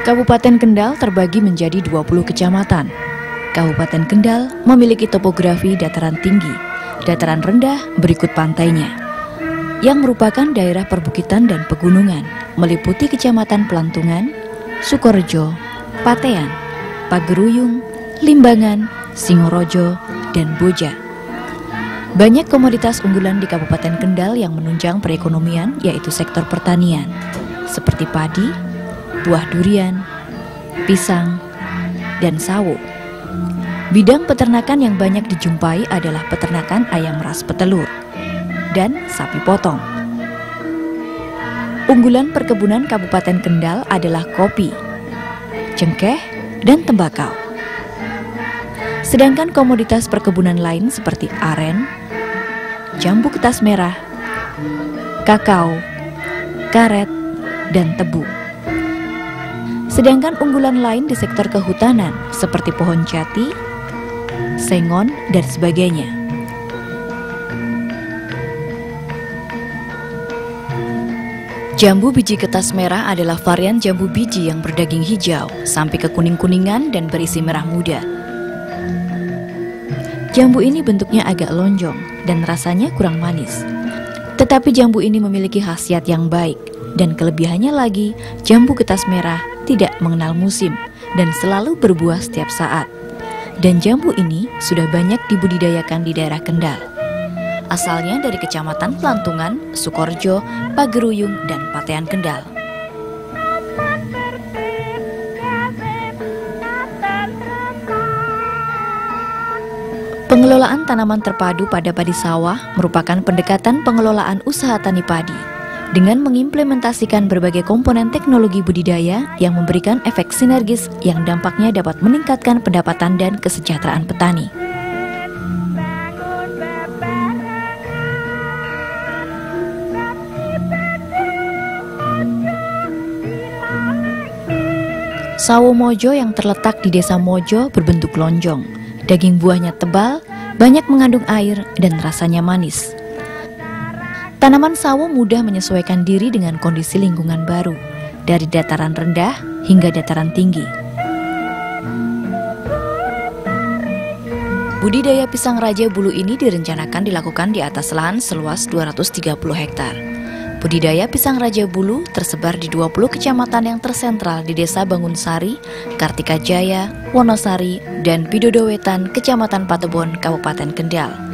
Kabupaten Kendal terbagi menjadi 20 kecamatan. Kabupaten Kendal memiliki topografi dataran tinggi, dataran rendah berikut pantainya, yang merupakan daerah perbukitan dan pegunungan, meliputi kecamatan Pelantungan, Sukorejo, Patean, Pageruyung, Limbangan, Singorojo, dan Boja. Banyak komoditas unggulan di Kabupaten Kendal yang menunjang perekonomian, yaitu sektor pertanian, seperti padi, buah durian, pisang, dan sawo. Bidang peternakan yang banyak dijumpai adalah peternakan ayam ras petelur dan sapi potong. Unggulan perkebunan Kabupaten Kendal adalah kopi, cengkeh, dan tembakau. Sedangkan komoditas perkebunan lain seperti aren, jambu kertas merah, kakao, karet, dan tebu. Sedangkan unggulan lain di sektor kehutanan seperti pohon jati, sengon, dan sebagainya. Jambu biji kertas merah adalah varian jambu biji yang berdaging hijau sampai ke kuning-kuningan dan berisi merah muda. Jambu ini bentuknya agak lonjong dan rasanya kurang manis. Tetapi jambu ini memiliki khasiat yang baik, dan kelebihannya lagi, jambu kertas merah tidak mengenal musim dan selalu berbuah setiap saat. Dan jambu ini sudah banyak dibudidayakan di daerah Kendal. Asalnya dari kecamatan Pelantungan, Sukorejo, Pageruyung, dan Patean Kendal. Pengelolaan tanaman terpadu pada padi sawah merupakan pendekatan pengelolaan usaha tani padi dengan mengimplementasikan berbagai komponen teknologi budidaya yang memberikan efek sinergis yang dampaknya dapat meningkatkan pendapatan dan kesejahteraan petani. Sawo Mojo yang terletak di Desa Mojo berbentuk lonjong, daging buahnya tebal, banyak mengandung air, dan rasanya manis. Tanaman sawo mudah menyesuaikan diri dengan kondisi lingkungan baru, dari dataran rendah hingga dataran tinggi. Budidaya pisang Raja Bulu ini direncanakan dilakukan di atas lahan seluas 230 hektar. Budidaya pisang Raja Bulu tersebar di 20 kecamatan yang tersentral di Desa Bangunsari, Kartika Jaya, Wonosari, dan Pidodowetan, Kecamatan Patebon, Kabupaten Kendal.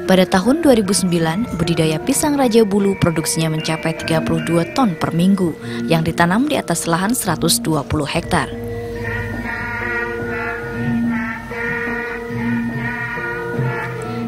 Pada tahun 2009, budidaya pisang Raja Bulu produksinya mencapai 32 ton per minggu yang ditanam di atas lahan 120 hektar.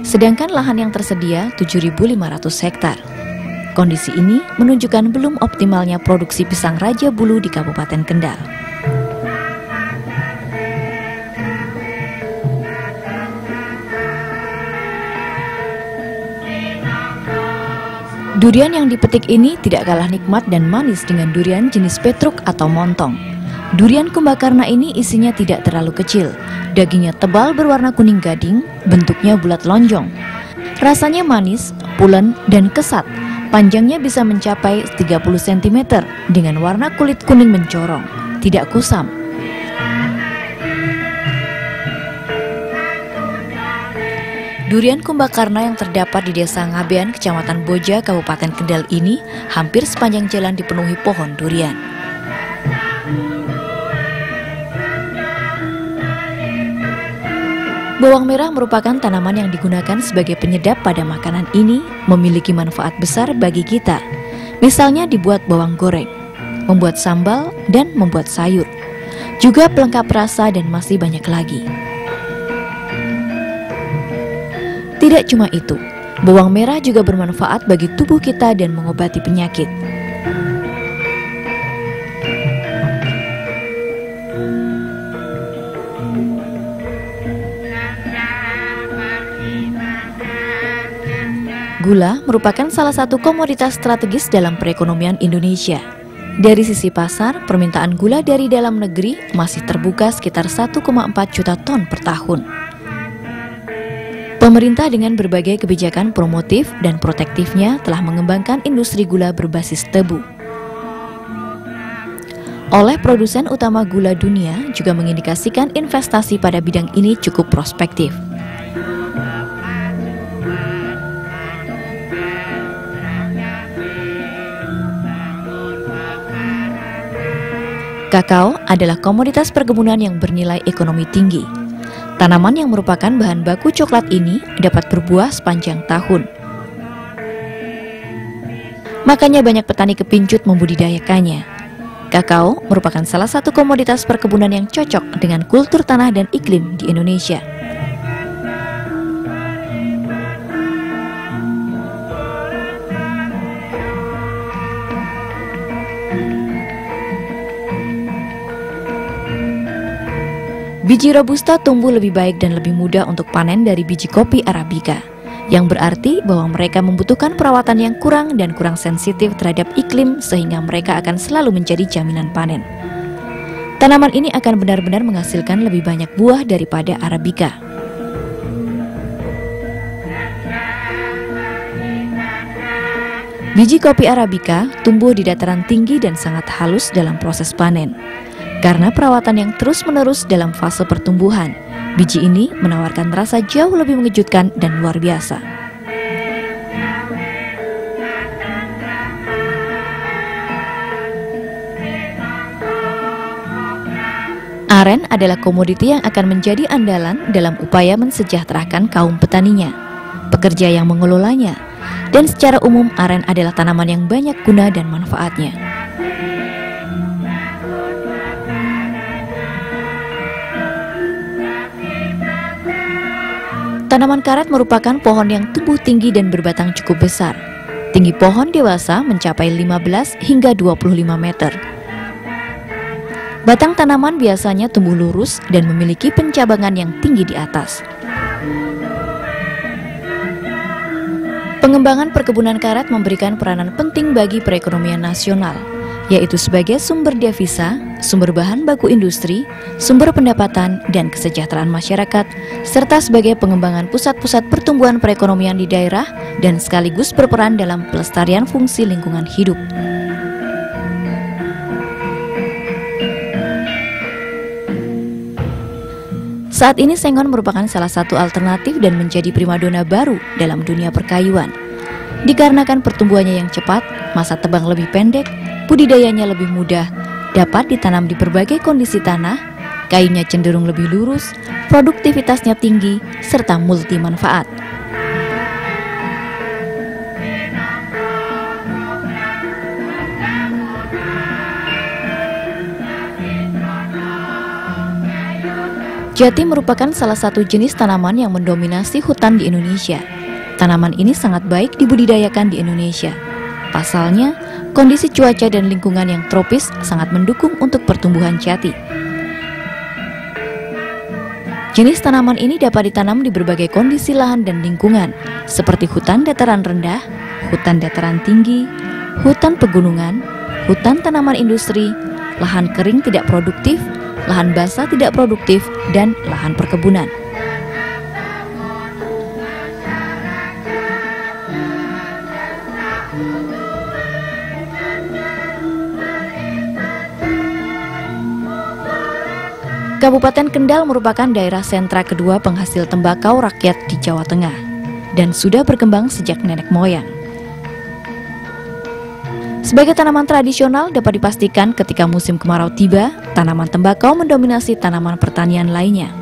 Sedangkan lahan yang tersedia 7.500 hektar. Kondisi ini menunjukkan belum optimalnya produksi pisang Raja Bulu di Kabupaten Kendal. Durian yang dipetik ini tidak kalah nikmat dan manis dengan durian jenis petruk atau montong. Durian Kumbakarna ini isinya tidak terlalu kecil, dagingnya tebal berwarna kuning gading, bentuknya bulat lonjong. Rasanya manis, pulen, dan kesat, panjangnya bisa mencapai 30 cm dengan warna kulit kuning mencorong, tidak kusam. Durian Kumbakarna yang terdapat di Desa Ngabean, Kecamatan Boja, Kabupaten Kendal ini hampir sepanjang jalan dipenuhi pohon durian. Bawang merah merupakan tanaman yang digunakan sebagai penyedap pada makanan ini, memiliki manfaat besar bagi kita. Misalnya dibuat bawang goreng. membuat sambal, dan membuat sayur. Juga pelengkap rasa dan masih banyak lagi. Tidak cuma itu, bawang merah juga bermanfaat bagi tubuh kita dan mengobati penyakit. Gula merupakan salah satu komoditas strategis dalam perekonomian Indonesia. Dari sisi pasar, permintaan gula dari dalam negeri masih terbuka sekitar 1,4 juta ton per tahun. Pemerintah dengan berbagai kebijakan promotif dan protektifnya telah mengembangkan industri gula berbasis tebu. Oleh produsen utama gula dunia juga mengindikasikan investasi pada bidang ini cukup prospektif. Kakao adalah komoditas perkebunan yang bernilai ekonomi tinggi. Tanaman yang merupakan bahan baku coklat ini dapat berbuah sepanjang tahun. Makanya banyak petani kepincut membudidayakannya. Kakao merupakan salah satu komoditas perkebunan yang cocok dengan kultur tanah dan iklim di Indonesia. Biji Robusta tumbuh lebih baik dan lebih mudah untuk panen dari biji kopi Arabica, yang berarti bahwa mereka membutuhkan perawatan yang kurang dan kurang sensitif terhadap iklim sehingga mereka akan selalu menjadi jaminan panen. Tanaman ini akan benar-benar menghasilkan lebih banyak buah daripada Arabica. Biji kopi Arabica tumbuh di dataran tinggi dan sangat halus dalam proses panen. Karena perawatan yang terus-menerus dalam fase pertumbuhan, biji ini menawarkan rasa jauh lebih mengejutkan dan luar biasa. Aren adalah komoditi yang akan menjadi andalan dalam upaya mensejahterakan kaum petaninya, pekerja yang mengelolanya, dan secara umum aren adalah tanaman yang banyak guna dan manfaatnya. Tanaman karet merupakan pohon yang tumbuh tinggi dan berbatang cukup besar. Tinggi pohon dewasa mencapai 15 hingga 25 meter. Batang tanaman biasanya tumbuh lurus dan memiliki pencabangan yang tinggi di atas. Pengembangan perkebunan karet memberikan peranan penting bagi perekonomian nasional, yaitu sebagai sumber devisa, sumber bahan baku industri, sumber pendapatan dan kesejahteraan masyarakat, serta sebagai pengembangan pusat-pusat pertumbuhan perekonomian di daerah dan sekaligus berperan dalam pelestarian fungsi lingkungan hidup. Saat ini sengon merupakan salah satu alternatif dan menjadi primadona baru dalam dunia perkayuan. Dikarenakan pertumbuhannya yang cepat, masa tebang lebih pendek, budidayanya lebih mudah, dapat ditanam di berbagai kondisi tanah, kayunya cenderung lebih lurus, produktivitasnya tinggi, serta multi manfaat. Jati merupakan salah satu jenis tanaman yang mendominasi hutan di Indonesia. Tanaman ini sangat baik dibudidayakan di Indonesia. Pasalnya, kondisi cuaca dan lingkungan yang tropis sangat mendukung untuk pertumbuhan jati. Jenis tanaman ini dapat ditanam di berbagai kondisi lahan dan lingkungan, seperti hutan dataran rendah, hutan dataran tinggi, hutan pegunungan, hutan tanaman industri, lahan kering tidak produktif, lahan basah tidak produktif, dan lahan perkebunan. Kabupaten Kendal merupakan daerah sentra kedua penghasil tembakau rakyat di Jawa Tengah dan sudah berkembang sejak nenek moyang. Sebagai tanaman tradisional, dapat dipastikan ketika musim kemarau tiba, tanaman tembakau mendominasi tanaman pertanian lainnya.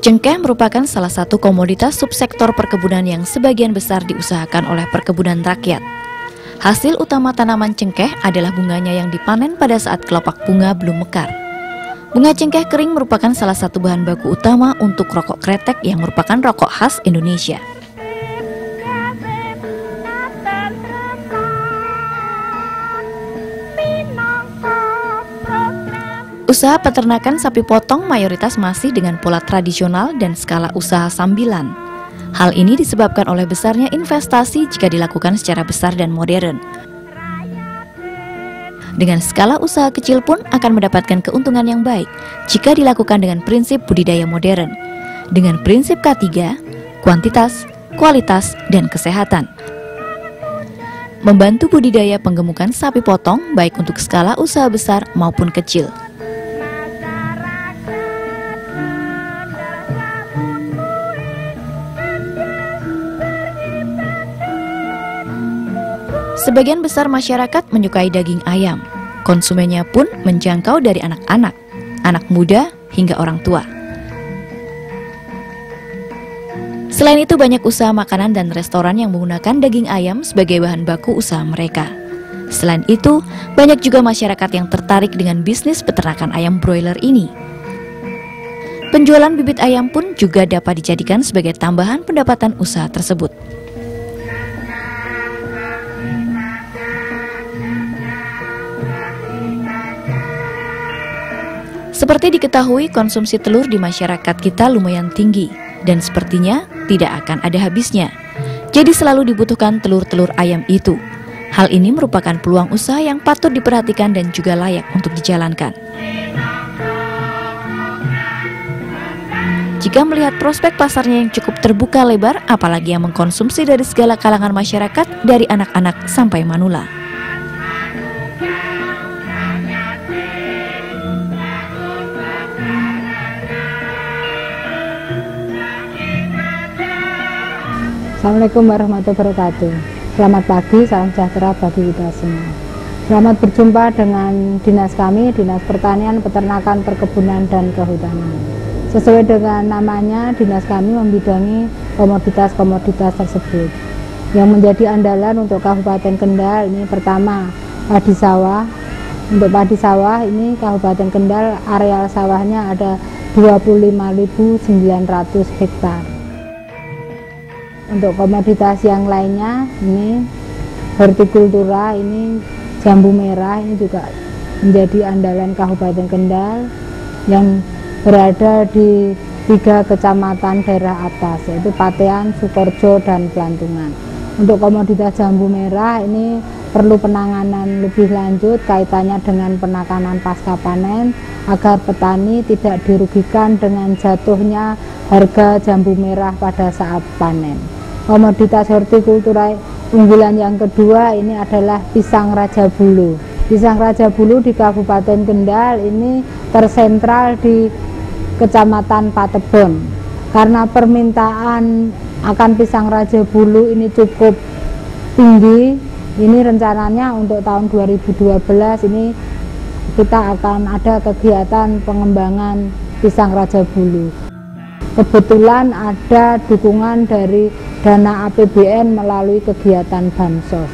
Cengkeh merupakan salah satu komoditas subsektor perkebunan yang sebagian besar diusahakan oleh perkebunan rakyat. Hasil utama tanaman cengkeh adalah bunganya yang dipanen pada saat kelopak bunga belum mekar. Bunga cengkeh kering merupakan salah satu bahan baku utama untuk rokok kretek yang merupakan rokok khas Indonesia. Usaha peternakan sapi potong mayoritas masih dengan pola tradisional dan skala usaha sambilan. Hal ini disebabkan oleh besarnya investasi jika dilakukan secara besar dan modern. Dengan skala usaha kecil pun akan mendapatkan keuntungan yang baik jika dilakukan dengan prinsip budidaya modern. Dengan prinsip K3, kuantitas, kualitas, dan kesehatan. Membantu budidaya penggemukan sapi potong baik untuk skala usaha besar maupun kecil. Sebagian besar masyarakat menyukai daging ayam. Konsumennya pun menjangkau dari anak-anak, anak muda, hingga orang tua. Selain itu banyak usaha makanan dan restoran yang menggunakan daging ayam sebagai bahan baku usaha mereka. Selain itu, banyak juga masyarakat yang tertarik dengan bisnis peternakan ayam broiler ini. Penjualan bibit ayam pun juga dapat dijadikan sebagai tambahan pendapatan usaha tersebut. Seperti diketahui, konsumsi telur di masyarakat kita lumayan tinggi dan sepertinya tidak akan ada habisnya. Jadi selalu dibutuhkan telur-telur ayam itu. Hal ini merupakan peluang usaha yang patut diperhatikan dan juga layak untuk dijalankan. Jika melihat prospek pasarnya yang cukup terbuka lebar, apalagi yang mengkonsumsi dari segala kalangan masyarakat, dari anak-anak sampai manula. Assalamualaikum warahmatullahi wabarakatuh. Selamat pagi, salam sejahtera bagi kita semua. Selamat berjumpa dengan dinas kami, Dinas Pertanian, Peternakan, Perkebunan, dan Kehutanan. Sesuai dengan namanya, dinas kami membidangi komoditas-komoditas tersebut. Yang menjadi andalan untuk Kabupaten Kendal ini pertama, padi sawah. Untuk padi sawah ini Kabupaten Kendal areal sawahnya ada 25.900 hektar. Untuk komoditas yang lainnya ini hortikultura, ini jambu merah, ini juga menjadi andalan Kabupaten Kendal yang berada di 3 kecamatan daerah atas, yaitu Patean, Sukorjo, dan Pelantungan. Untuk komoditas jambu merah ini perlu penanganan lebih lanjut kaitannya dengan penekanan pasca panen agar petani tidak dirugikan dengan jatuhnya harga jambu merah pada saat panen. Komoditas hortikultura unggulan yang kedua ini adalah pisang Raja Bulu. Pisang Raja Bulu di Kabupaten Kendal ini tersentral di Kecamatan Patebon. Karena permintaan akan pisang Raja Bulu ini cukup tinggi, ini rencananya untuk tahun 2012 ini kita akan ada kegiatan pengembangan pisang Raja Bulu. Kebetulan ada dukungan dari dana APBN melalui kegiatan Bansos.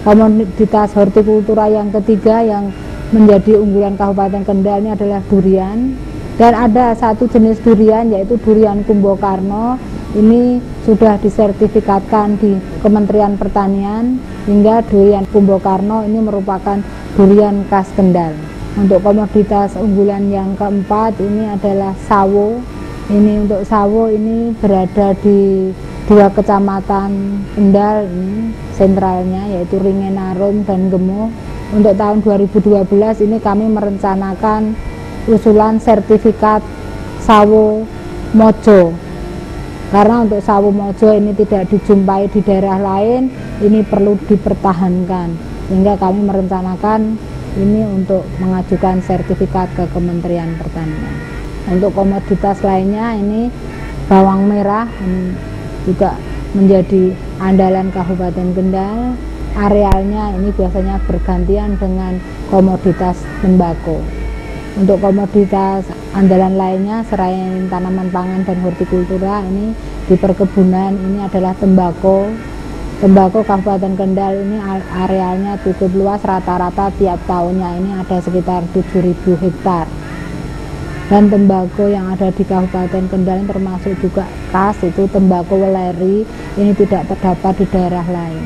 Komoditas hortikultura yang ketiga yang menjadi unggulan Kabupaten Kendal ini adalah durian. Dan ada satu jenis durian yaitu durian Kumbokarno. Ini sudah disertifikatkan di Kementerian Pertanian hingga durian Kumbokarno ini merupakan durian khas Kendal. Untuk komoditas unggulan yang keempat ini adalah sawo. Ini untuk sawo ini berada di 2 kecamatan Kendal, ini sentralnya yaitu Ringenarum dan Gemo. Untuk tahun 2012 ini kami merencanakan usulan sertifikat sawo mojo. Karena untuk sawo mojo ini tidak dijumpai di daerah lain, ini perlu dipertahankan. Sehingga kami merencanakan ini untuk mengajukan sertifikat ke Kementerian Pertanian. Untuk komoditas lainnya ini bawang merah ini juga menjadi andalan Kabupaten Kendal. Arealnya ini biasanya bergantian dengan komoditas tembakau. Untuk komoditas andalan lainnya selain tanaman pangan dan hortikultura, ini di perkebunan ini adalah tembakau. Tembakau Kabupaten Kendal ini arealnya cukup luas, rata-rata tiap tahunnya ini ada sekitar 7.000 hektar. Dan tembakau yang ada di Kabupaten Kendal termasuk juga khas, itu tembakau weleri, ini tidak terdapat di daerah lain.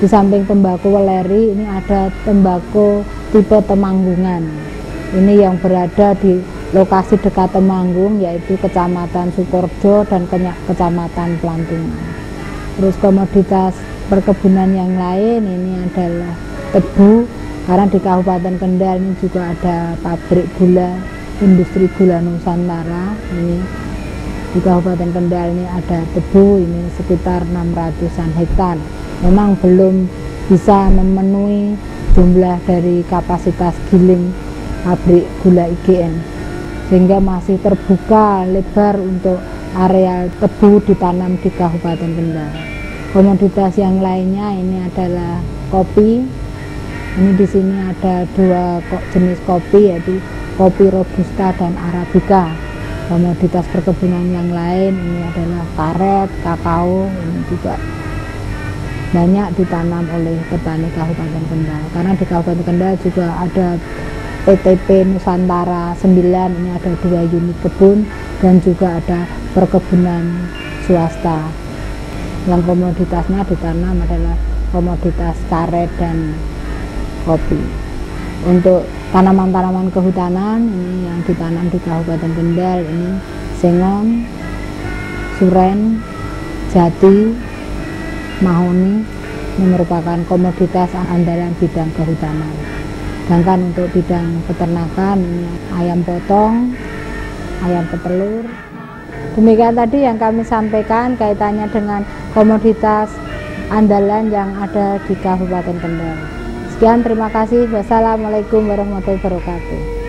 Di samping tembakau weleri ini ada tembakau tipe Temanggungan. Ini yang berada di lokasi dekat Temanggung, yaitu Kecamatan Sukorejo dan Kecamatan Pelantungan. Terus komoditas perkebunan yang lain ini adalah tebu, karena di Kabupaten Kendal ini juga ada pabrik gula, industri gula Nusantara. Ini di Kabupaten Kendal ini ada tebu, ini sekitar 600-an hektar. Memang belum bisa memenuhi jumlah dari kapasitas giling pabrik gula IGN, sehingga masih terbuka lebar untuk areal tebu ditanam di Kabupaten Kendal. Komoditas yang lainnya ini adalah kopi. Ini di sini ada 2 jenis kopi, yaitu kopi robusta dan arabica. Komoditas perkebunan yang lain ini adalah karet, kakao, ini juga banyak ditanam oleh petani Kabupaten Kendal. Karena di Kabupaten Kendal juga ada PTP Nusantara 9, ini ada 2 unit kebun, dan juga ada perkebunan swasta. Yang komoditasnya ditanam adalah komoditas karet dan kopi. Untuk tanaman-tanaman kehutanan ini yang ditanam di Kabupaten Kendal ini sengon, suren, jati, mahoni, ini merupakan komoditas andalan bidang kehutanan. Sedangkan untuk bidang peternakan ini ayam potong, ayam petelur. Demikian tadi yang kami sampaikan kaitannya dengan komoditas andalan yang ada di Kabupaten Kendal. Sekian, terima kasih. Wassalamualaikum warahmatullahi wabarakatuh.